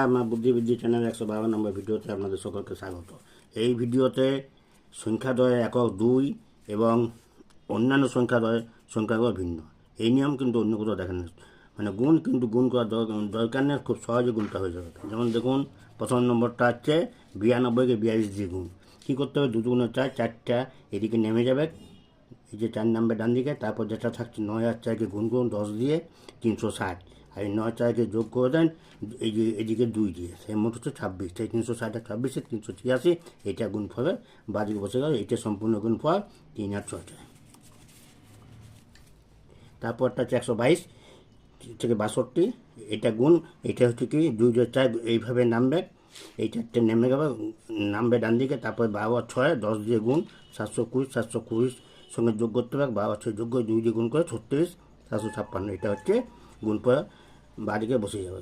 আমার বুদ্ধিবৃদ্ধি চ্যানেল 152 নম্বর ভিডিওতে আপনাদের সকলকে স্বাগত। এই ভিডিওতে সংখ্যাদ্বয় একক 2 এবং অন্যান্য সংখ্যাগুলো ভিন্ন। এই নিয়ম কিন্তু অন্য কোথাও দেখেন না, মানে গুণ কিন্তু গুণ করার দরকার নেই, খুব সহজে গুণটা হয়ে যাবে। যেমন দেখুন, প্রথম নম্বরটা হচ্ছে 92কে 42 দিয়ে গুণ। কী করতে হবে? 2 গুণে 4, 4টা এদিকে নেমে যাবে, এই যে 4 নাম্বার ডান দিকে। তারপর যেটা থাকছে 9 আর 4কে গুণ করুন 10 দিয়ে, 360। আর এই 9 4কে যোগ করে দেন এই যে এদিকে 2 দিয়ে, সেই মোট হচ্ছে 26। সেই 360 আর 26 386, এটা গুণফলের বাদিকে বসে গেল। এটা সম্পূর্ণ গুণফল 3 আর 6। তারপরটা হচ্ছে 122 থেকে 62, এটা গুণ। এটা হচ্ছে কি 2 4 এইভাবে নামবে, এই 4টে নেমে গেল, নামবে ডান দিকে। তারপর 12 আর 6 10 দিয়ে গুণ, 720। 720 সঙ্গে যোগ করতে হবে, 12 আর 6 যোগ করে 2 দিয়ে গুণ করে 36, 756। এটা হচ্ছে গুণফল বাদিকে বসে যাবে।